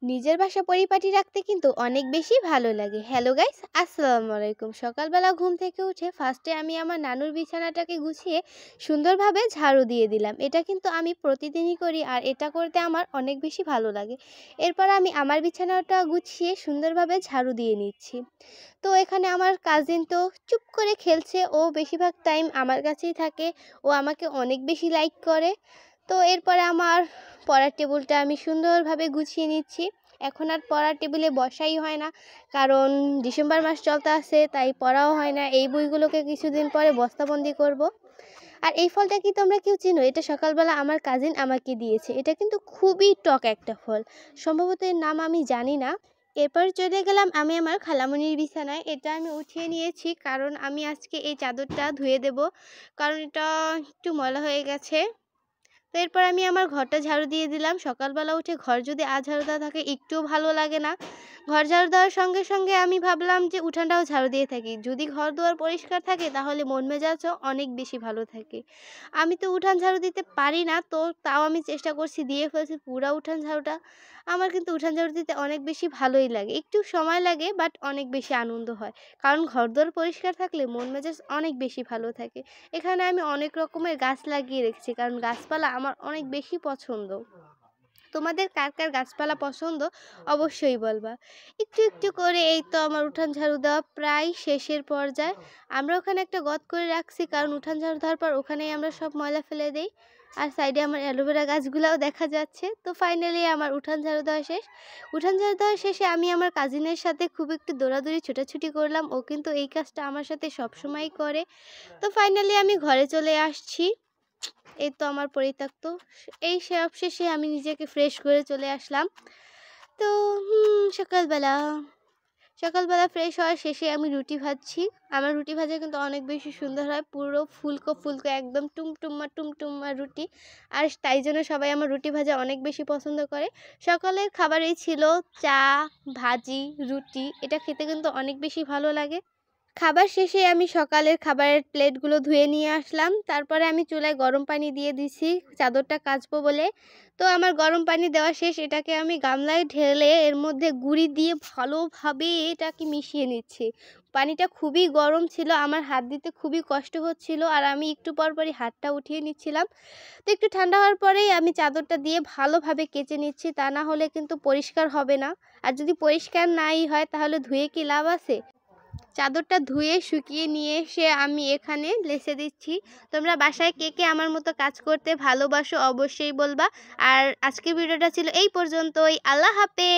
নিজের বাসা পরিপাটি রাখতে কিন্তু অনেক বেশি ভালো লাগে। হ্যালো গাইস, আসসালামু আলাইকুম। সকালবেলা ঘুম থেকে উঠে ফার্স্টে আমি আমার নানুর বিছানাটাকে গুছিয়ে সুন্দরভাবে ঝাড়ু দিয়ে দিলাম। এটা কিন্তু আমি প্রতিদিনই করি আর এটা করতে আমার অনেক বেশি ভালো লাগে। এরপর আমি আমার বিছানাটা গুছিয়ে সুন্দরভাবে ঝাড়ু দিয়ে নিচ্ছি। তো এখানে আমার কাজিন তো চুপ করে খেলছে, ও বেশিরভাগ টাইম আমার কাছেই থাকে। ও আমাকে অনেক বেশি লাইক করে। তো এরপরে আমার পড়ার টেবিলটা আমি সুন্দরভাবে গুছিয়ে নিচ্ছি। এখন আর পড়ার টেবিলে বসাই হয় না, কারণ ডিসেম্বর মাস চলতে আসে, তাই পড়াও হয় না। এই বইগুলোকে কিছুদিন পরে বস্তাবন্দি করব। আর এই ফলটা কি তোমরা কেউ চিনো? এটা সকালবেলা আমার কাজিন আমাকে দিয়েছে। এটা কিন্তু খুবই টক একটা ফল, সম্ভবত এর নাম আমি জানি না। এরপর চলে গেলাম আমি আমার খালামণির বিছানায়। এটা আমি উঠিয়ে নিয়েছি, কারণ আমি আজকে এই চাদরটা ধুয়ে দেব, কারণ এটা একটু ময়লা হয়ে গেছে। তো এরপর আমি আমার ঘরটা ঝাড়ু দিয়ে দিলাম। সকালবেলা উঠে ঘর যদি আঝাড়ু দেওয়া থাকে একটুও ভালো লাগে না। ঘর ঝাড়ু দেওয়ার সঙ্গে সঙ্গে আমি ভাবলাম যে উঠানটাও ঝাড়ু দিয়ে থাকি। যদি ঘর দুয়ার পরিষ্কার থাকে তাহলে মন মেজাজও অনেক বেশি ভালো থাকে। আমি তো উঠান ঝাড়ু দিতে পারি না, তো তাও আমি চেষ্টা করছি, দিয়ে ফেলছি পুরা উঠান ঝাড়ুটা। আমার কিন্তু উঠান ঝাড়ু দিতে অনেক বেশি ভালোই লাগে। একটু সময় লাগে, বাট অনেক বেশি আনন্দ হয়। কারণ ঘর দুয়ার পরিষ্কার থাকলে মন মেজাজ অনেক বেশি ভালো থাকে। এখানে আমি অনেক রকমের গাছ লাগিয়ে রেখেছি, কারণ গাছপালা আমার অনেক বেশি পছন্দ। তোমাদের কার কার গাছপালা পছন্দ অবশ্যই বলবা। একটু একটু করে এই তো আমার উঠান ঝাড়ু দেওয়া প্রায় শেষের পর্যায়ে। আমরা ওখানে একটা গর্ত করে রাখছি, কারণ উঠান ঝাড়ু দেওয়ার পর ওখানেই আমরা সব ময়লা ফেলে দিই। আর সাইডে আমার অ্যালোভেরা গাছগুলোও দেখা যাচ্ছে। তো ফাইনালি আমার উঠান ঝাড়ু দেওয়া শেষ। উঠান ঝাড়ু দেওয়া শেষে আমি আমার কাজিনের সাথে খুব একটু দৌড়াদৌড়ি ছোটাছুটি করলাম। ও কিন্তু এই কাজটা আমার সাথে সবসময়ই করে। তো ফাইনালি আমি ঘরে চলে আসছি। এই তো আমার পরিত্যক্ত। এই সব শেষে আমি নিজেকে ফ্রেশ করে চলে আসলাম। তো সকালবেলা সকালবেলা ফ্রেশ হওয়ার শেষে আমি রুটি ভাজছি। আমার রুটি ভাজা কিন্তু অনেক বেশি সুন্দর হয়, পুরো ফুলকো ফুলকো একদম টুমটুম্মা টুমটুম্মা রুটি। আর তাই জন্য সবাই আমার রুটি ভাজা অনেক বেশি পছন্দ করে। সকালের খাবারেই ছিল চা, ভাজি, রুটি। এটা খেতে কিন্তু অনেক বেশি ভালো লাগে। খাবার শেষে আমি সকালের খাবারের প্লেটগুলো ধুয়ে নিয়ে আসলাম। তারপরে আমি চুলায় গরম পানি দিয়ে দিছি চাদরটা কাচবো বলে। তো আমার গরম পানি দেওয়া শেষ। এটাকে আমি গামলায় ঢেলে এর মধ্যে গুঁড়ি দিয়ে ভালোভাবে এটাকে মিশিয়ে নিচ্ছি। পানিটা খুবই গরম ছিল, আমার হাত দিতে খুবই কষ্ট হচ্ছিল, আর আমি একটু পরপরই হাতটা উঠিয়ে নিচ্ছিলাম। তো একটু ঠান্ডা হওয়ার পরেই আমি চাদরটা দিয়ে ভালোভাবে কেচে নিচ্ছি, তা না হলে কিন্তু পরিষ্কার হবে না। আর যদি পরিষ্কার নাই হয় তাহলে ধুয়ে কি লাভ আছে? চাদরটা ধুয়ে শুকিয়ে নিয়ে এসে আমি এখানে লেসে দিচ্ছি। তোমরা বাসায় কে কে আমার মতো কাজ করতে ভালোবাসো অবশ্যই বলবা। আর আজকের ভিডিওটা ছিল এই পর্যন্তই। আল্লাহ হাফেজ।